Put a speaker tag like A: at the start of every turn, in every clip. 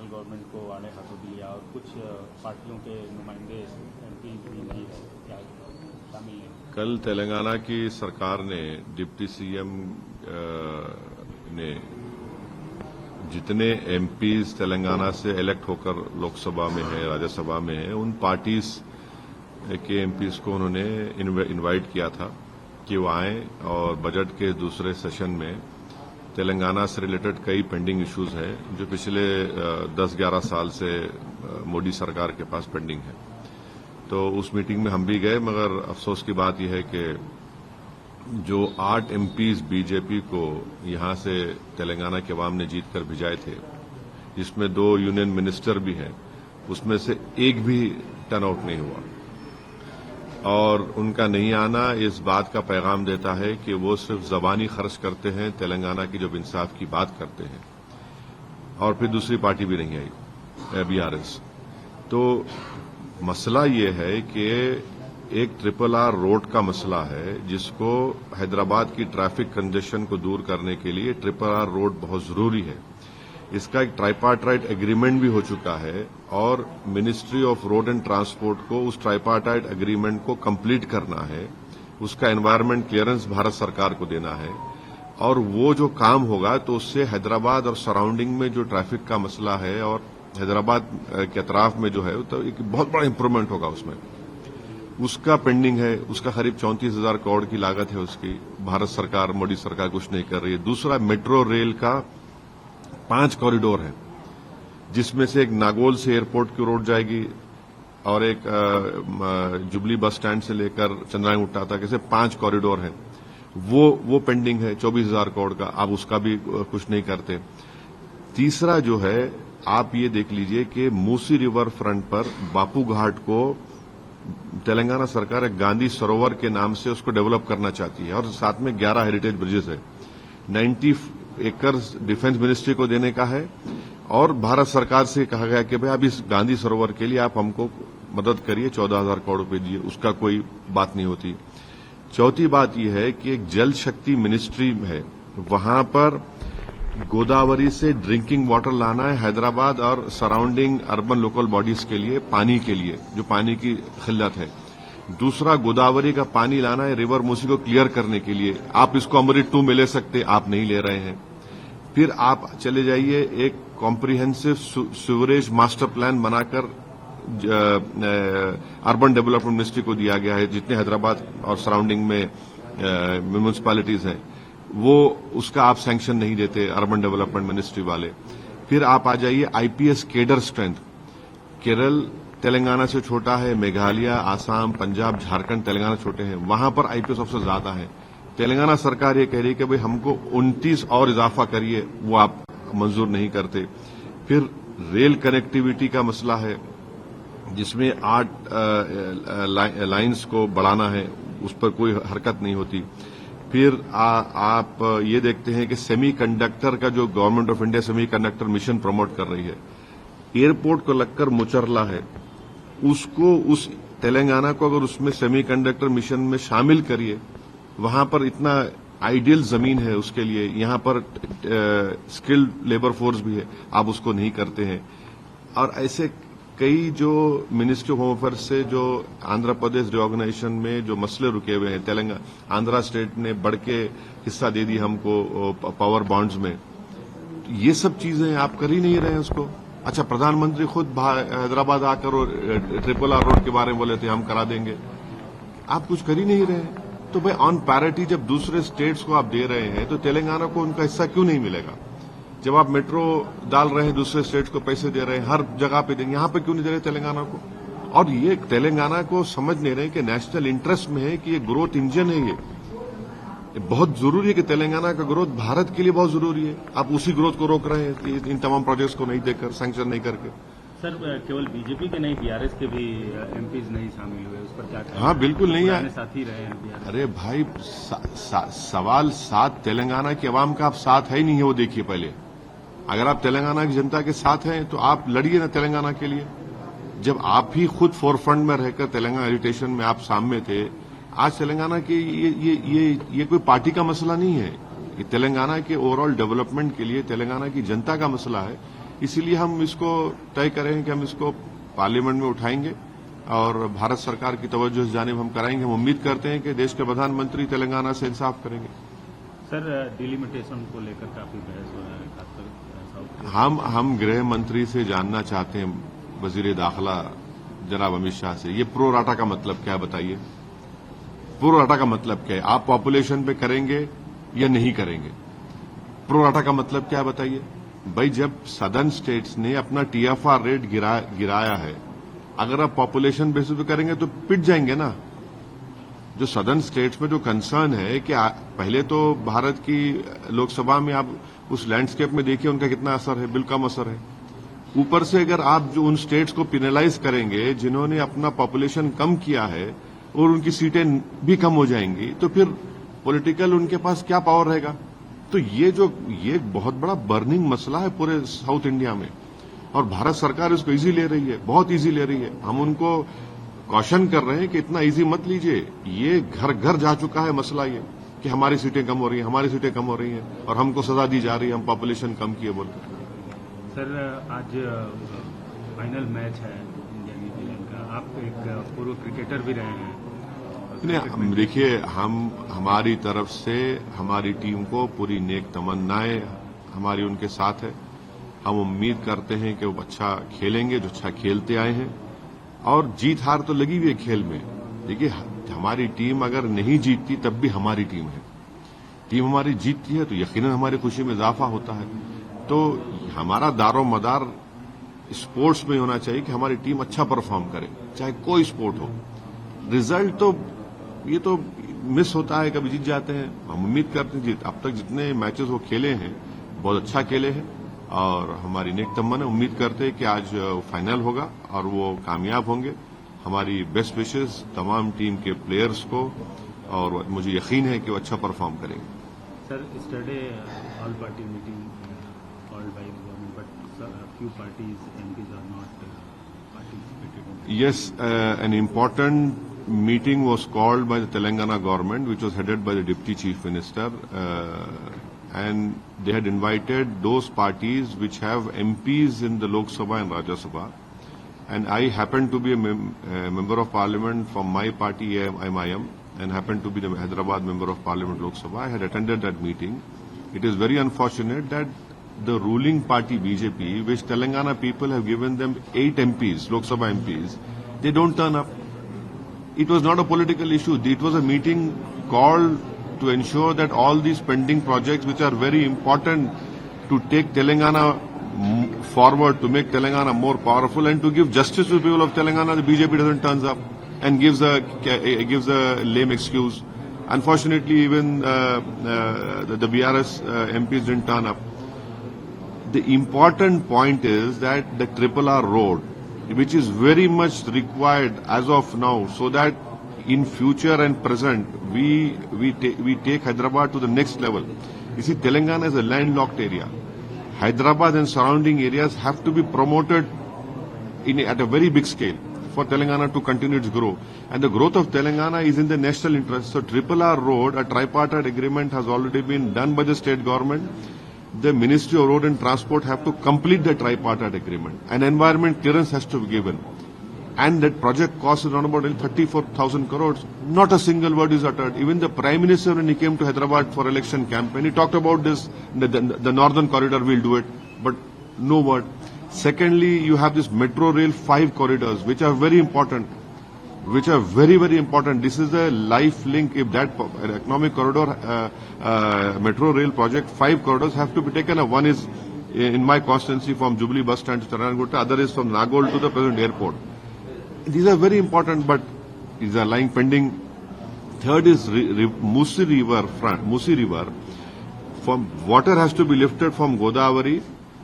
A: Central government को आड़े हाथों लिया और कुछ पार्टियों के नुमाइंदे एमपी भी नहीं है, क्या शामिल नहीं?
B: कल तेलंगाना की सरकार ने डिप्टी सीएम ने जितने एमपीज तेलंगाना से इलेक्ट होकर लोकसभा में है, राज्यसभा में है, उन पार्टीज के एमपीज को उन्होंने इनवाइट किया था कि वो आएं और बजट के दूसरे सेशन में तेलंगाना से रिलेटेड कई पेंडिंग इश्यूज हैं जो पिछले 10-11 साल से मोदी सरकार के पास पेंडिंग है। तो उस मीटिंग में हम भी गए, मगर अफसोस की बात यह है कि जो 8 एमपीज बीजेपी को यहां से तेलंगाना के अवाम ने जीतकर भिजाए थे, जिसमें 2 यूनियन मिनिस्टर भी हैं, उसमें से एक भी टर्नआउट नहीं हुआ। और उनका नहीं आना इस बात का पैगाम देता है कि वो सिर्फ जबानी खर्च करते हैं, तेलंगाना की जब इंसाफ की बात करते हैं। और फिर दूसरी पार्टी भी नहीं आई, बीआरएस। तो मसला ये है कि एक RRR रोड का मसला है, जिसको हैदराबाद की ट्रैफिक कंजेशन को दूर करने के लिए RRR रोड बहुत जरूरी है। इसका एक ट्राइपार्टाइट एग्रीमेंट भी हो चुका है और ministry of road and transport को उस ट्राइपार्टाइट एग्रीमेंट को कंप्लीट करना है, उसका एनवायरमेंट क्लियरेंस भारत सरकार को देना है। और वो जो काम होगा तो उससे हैदराबाद और सराउंडिंग में जो ट्रैफिक का मसला है और हैदराबाद के अतराफ में जो है, तो एक बहुत बड़ा इंप्रूवमेंट होगा उसमें। उसका पेंडिंग है, उसका करीब 34,000 करोड़ की लागत है उसकी। भारत सरकार, मोदी सरकार कुछ नहीं कर रही है। दूसरा, मेट्रो रेल का 5 कॉरिडोर है, जिसमें से एक नागौल से एयरपोर्ट की रोड जाएगी और एक जुबली बस स्टैंड से लेकर चंद्रायणगुट्टा तक, ऐसे 5 कॉरिडोर हैं। वो पेंडिंग है 24,000 करोड़ का। आप उसका भी कुछ नहीं करते। तीसरा जो है, आप ये देख लीजिए कि मूसी रिवर फ्रंट पर बापू घाट को तेलंगाना सरकार एक गांधी सरोवर के नाम से उसको डेवलप करना चाहती है और साथ में 11 हेरिटेज ब्रिजेस है। 90 एकर्स डिफेंस मिनिस्ट्री को देने का है और भारत सरकार से कहा गया कि भाई अब इस गांधी सरोवर के लिए आप हमको मदद करिए, 14,000 करोड़ रुपए दिए, उसका कोई बात नहीं होती। चौथी बात यह है कि एक जल शक्ति मिनिस्ट्री है, वहां पर गोदावरी से ड्रिंकिंग वाटर लाना है हैदराबाद और सराउंडिंग अर्बन लोकल बॉडीज के लिए, पानी के लिए, जो पानी की किल्लत है। दूसरा, गोदावरी का पानी लाना है रिवर मूसी को क्लियर करने के लिए। आप इसको अमृत 2 में ले सकते, आप नहीं ले रहे हैं। फिर आप चले जाइए, एक कॉम्प्रिहेंसिव सीवरेज मास्टर प्लान बनाकर अर्बन डेवलपमेंट मिनिस्ट्री को दिया गया है, जितने हैदराबाद और सराउंडिंग में म्यूनिसिपैलिटीज हैं, वो उसका आप सैंक्शन नहीं देते अर्बन डेवलपमेंट मिनिस्ट्री वाले। फिर आप आ जाइए IPS cadre strength. Kerala Telangana से छोटा है, मेघालय, आसाम, पंजाब, झारखंड तेलंगाना छोटे हैं, वहां पर आईपीएस ऑफिसर ज्यादा है। तेलंगाना सरकार ये कह रही है कि भाई हमको 29 और इजाफा करिए, वो आप मंजूर नहीं करते। फिर रेल कनेक्टिविटी का मसला है, जिसमें 8 लाइन्स को बढ़ाना है, उस पर कोई हरकत नहीं होती। फिर आप ये देखते हैं कि सेमीकंडक्टर का जो government of India semiconductor mission promote कर रही है, एयरपोर्ट को लगकर मुचरला है, उसको उस तेलंगाना को अगर उसमें सेमीकंडक्टर मिशन में शामिल करिए, वहां पर इतना आइडियल जमीन है उसके लिए, यहां पर स्किल्ड लेबर फोर्स भी है, आप उसको नहीं करते हैं। और ऐसे कई जो मिनिस्ट्री ऑफ होम अफेयर्स से जो आंध्र प्रदेश रिऑर्गेनाइजेशन में जो मसले रुके हुए हैं, तेलंगाना आंध्रा स्टेट ने बढ़ के हिस्सा दे दी हमको पावर बॉन्ड्स में, ये सब चीजें आप कर ही नहीं रहे हैं उसको। अच्छा, प्रधानमंत्री खुद हैदराबाद आकर और RRR रोड के बारे में बोले थे हम करा देंगे, आप कुछ कर ही नहीं रहे हैं। तो भाई ऑन पैरिटी जब दूसरे स्टेट्स को आप दे रहे हैं, तो तेलंगाना को उनका हिस्सा क्यों नहीं मिलेगा? जब आप मेट्रो डाल रहे हैं, दूसरे स्टेट्स को पैसे दे रहे हैं, हर जगह पे देंगे, यहां पे क्यों नहीं दे रहे तेलंगाना को? और ये तेलंगाना को समझ नहीं रहे कि नेशनल इंटरेस्ट में है कि ये ग्रोथ इंजन है, ये बहुत जरूरी है कि तेलंगाना का ग्रोथ भारत के लिए बहुत जरूरी है। आप उसी ग्रोथ को रोक रहे हैं इन तमाम प्रोजेक्ट्स को नहीं देकर, सैंक्शन नहीं करके।
A: सर, केवल बीजेपी के नहीं, बीआरएस के भी एमपीज नहीं शामिल हुए, उस पर क्या कहें?
B: हाँ, बिल्कुल नहीं है,
A: साथी रहे हैं।
B: अरे भाई, सवाल साथ तेलंगाना की आवाम का आप साथ है ही नहीं है, वो देखिए पहले। अगर आप तेलंगाना की जनता के साथ हैं तो आप लड़िए ना तेलंगाना के लिए। जब आप ही खुद फोरफ्रंट में रहकर तेलंगाना एजुटेशन में आप सामने थे, आज तेलंगाना के ये कोई पार्टी का मसला नहीं है, ये तेलंगाना के ओवरऑल डेवलपमेंट के लिए तेलंगाना की जनता का मसला है। इसीलिए हम इसको तय करें कि हम इसको पार्लियामेंट में उठाएंगे और भारत सरकार की तवज्जो इस जानिब हम कराएंगे। हम उम्मीद करते हैं कि देश के प्रधानमंत्री तेलंगाना से इंसाफ करेंगे।
A: सर, डिलिमिटेशन को लेकर काफी बहस हो रहा है, खासकर
B: हम गृह मंत्री से जानना चाहते हैं, वजीर दाखिला जनाब अमित शाह से, ये प्रो राटा का मतलब क्या है बताइए। प्रो राटा का मतलब क्या है? आप पॉपुलेशन पे करेंगे या नहीं करेंगे? प्रो राटा का मतलब क्या है बताइए। भाई, जब सदर्न स्टेट्स ने अपना टीएफआर रेट गिराया है, अगर आप पॉपुलेशन बेसिस पे करेंगे तो पिट जाएंगे ना। जो सदर्न स्टेट्स में जो कंसर्न है कि पहले तो भारत की लोकसभा में आप उस लैंडस्केप में देखिए उनका कितना असर है, बिल्कुल कम असर है। ऊपर से अगर आप जो उन स्टेट्स को पिनलाइज करेंगे जिन्होंने अपना पॉपुलेशन कम किया है और उनकी सीटें भी कम हो जाएंगी, तो फिर पॉलिटिकल उनके पास क्या पावर रहेगा। तो ये बहुत बड़ा बर्निंग मसला है पूरे साउथ इंडिया में, और भारत सरकार इसको इजी ले रही है, बहुत इजी ले रही है। हम उनको कॉशन कर रहे हैं कि इतना इजी मत लीजिए। ये घर घर जा चुका है मसला ये कि हमारी सीटें कम हो रही हैं, हमारी सीटें कम हो रही हैं और हमको सजा दी जा रही है, हम पॉपुलेशन कम किए बोलकर।
A: सर, आज फाइनल मैच है इंडिया न्यूजीलैंड का। आप एक पूर्व क्रिकेटर भी रहे हैं।
B: देखिए, हमारी तरफ से हमारी टीम को पूरी नेक तमन्नाएं हमारी उनके साथ है। हम उम्मीद करते हैं कि वो अच्छा खेलेंगे, जो अच्छा खेलते आए हैं, और जीत हार तो लगी हुई है खेल में। देखिए, हमारी टीम अगर नहीं जीतती तब भी हमारी टीम है। टीम हमारी जीतती है तो यकीनन हमारी खुशी में इजाफा होता है। तो हमारा दारो मदार स्पोर्ट्स में होना चाहिए कि हमारी टीम अच्छा परफॉर्म करे, चाहे कोई स्पोर्ट हो। रिजल्ट तो ये तो मिस होता है, कभी जीत जाते हैं। हम उम्मीद करते हैं अब तक जितने मैचेस वो खेले हैं बहुत अच्छा खेले हैं, और हमारी नेक तमन्ना उम्मीद करते हैं कि आज फाइनल होगा और वो कामयाब होंगे। हमारी बेस्ट विशेस तमाम टीम के प्लेयर्स को, और मुझे यकीन है कि वो अच्छा परफॉर्म करेंगे।
A: Sir, yesterday all party meeting called by the government, but few parties MPs are not participated.
B: Yes, an important meeting was called by the Telangana government, which was headed by the Deputy Chief Minister, and they had invited those parties which have MPs in the Lok Sabha and Rajya Sabha. And I happen to be a member of parliament from my party, MIM, and happen to be the Hyderabad member of parliament Lok Sabha. I had attended that meeting. It is very unfortunate that the ruling party BJP, which Telangana people have given them 8 MPs, Lok Sabha MPs, they don't turn up. It was not a political issue. It was a meeting called to ensure that all these pending projects, which are very important to take Telangana forward, to make Telangana more powerful and to give justice to the people of Telangana, the BJP doesn't turn up and gives a lame excuse. Unfortunately, even the BRS MPs didn't turn up. The important point is that the RRR road, which is very much required as of now, so that in future and present we take Hyderabad to the next level. You see, Telangana is a landlocked area. Hyderabad and surrounding areas have to be promoted at a very big scale for Telangana to continue its growth. And the growth of Telangana is in the national interest. So RRR road, a tripartite agreement has already been done by the state government. The Ministry of Road and Transport have to complete the tripartite agreement. An environment clearance has to be given. And that project cost is around about 34,000 crores. Not a single word is uttered. Even the Prime Minister, when he came to Hyderabad for election campaign, he talked about this, the northern corridor will do it, but no word. Secondly, you have this Metro Rail 5 corridors, which are very important, which are very, very important. This is a life link. If that economic corridor, Metro Rail project, 5 corridors have to be taken up. One is in my constituency from Jubilee bus stand to Taranagutta, other is from Nagol to the present airport. These are very important, but these are lying pending. Third is Musi River. From water has to be lifted from Godavari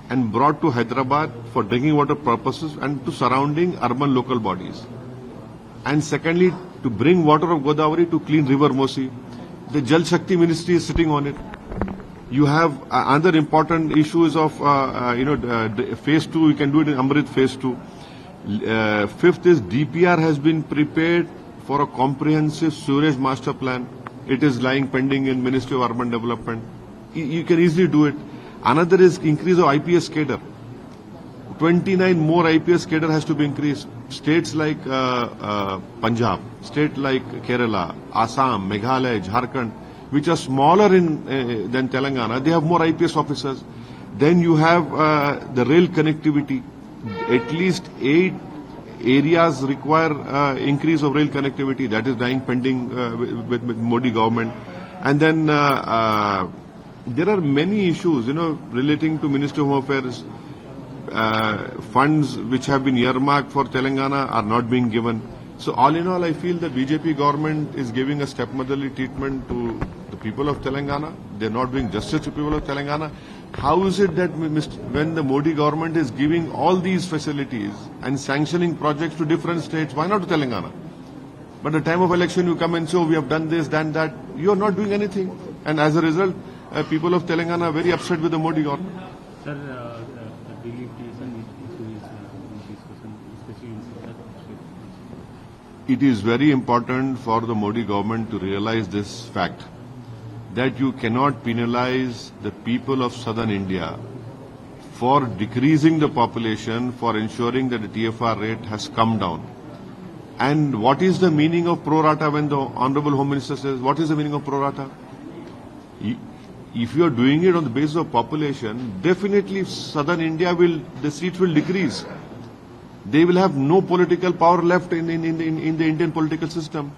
B: and brought to Hyderabad for drinking water purposes and to surrounding urban local bodies. And secondly, to bring water of Godavari to clean river Musi. The Jal Shakti Ministry is sitting on it. You have other important issues of, phase 2, you can do it in Amrit phase 2. Fifth is DPR has been prepared for a comprehensive sewerage master plan. It is lying pending in Ministry of Urban Development. You can easily do it. Another is increase of IPS cadre. 29 more IPS cadre has to be increased. States like Punjab, state like Kerala, Assam, Meghalaya, Jharkhand, which are smaller than Telangana, they have more IPS officers. Then you have the rail connectivity. At least 8 areas require increase of rail connectivity. That is dying pending with Modi government. And then there are many issues, relating to Ministry of Home Affairs. Funds which have been earmarked for Telangana are not being given. So all in all, I feel the BJP government is giving a stepmotherly treatment to the people of Telangana. They're not doing justice to people of Telangana. How is it that when the Modi government is giving all these facilities and sanctioning projects to different states, why not to Telangana? But at the time of election, you come and say, oh, we have done this, done that. You are not doing anything. And as a result, people of Telangana are very upset with the Modi government.
A: Sir, the delimitation issue is discussion, especially in Southern state.
B: It is very important for the Modi government to realize this fact, that you cannot penalize the people of southern India for decreasing the population, for ensuring that the TFR rate has come down. And what is the meaning of pro rata when the Honorable Home Minister says, what is the meaning of pro rata? If you are doing it on the basis of population, definitely southern India the seats will decrease. They will have no political power left in the Indian political system.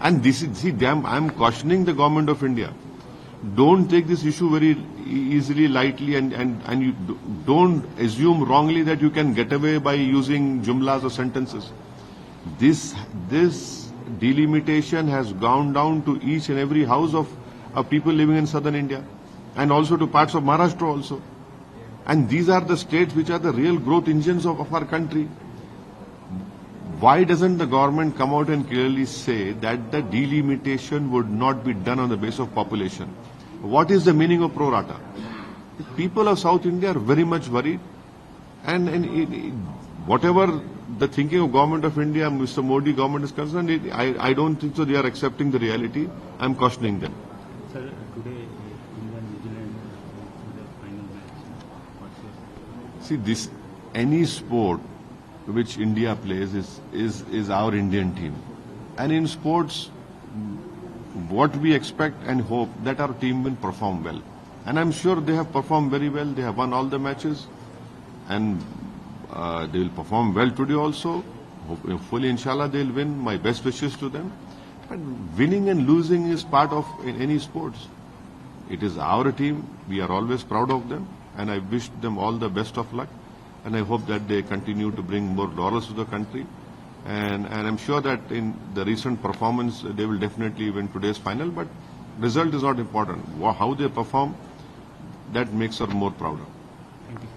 B: And this is, I am cautioning the government of India. Don't take this issue very easily, lightly, and you don't assume wrongly that you can get away by using jumlas or sentences. This delimitation has gone down to each and every house of people living in southern India, and also to parts of Maharashtra also. And these are the states which are the real growth engines of our country. Why doesn't the government come out and clearly say that the delimitation would not be done on the basis of population? What is the meaning of pro rata? People of South India are very much worried, and whatever the thinking of government of India, Mr. Modi government is concerned, I don't think so they are accepting the reality. I'm cautioning them.
A: Sir, today India and New Zealand is the final match. What's your...
B: See, any sport which India plays is our Indian team. And in sports, what we expect and hope that our team will perform well. And I'm sure they have performed very well. They have won all the matches. And they will perform well today also. Hopefully, inshallah, they'll win. My best wishes to them. But winning and losing is part of any sports. It is our team. We are always proud of them. And I wish them all the best of luck. And I hope that they continue to bring more laurels to the country. And I'm sure that in the recent performance, they will definitely win today's final. But result is not important. How they perform, that makes us more prouder.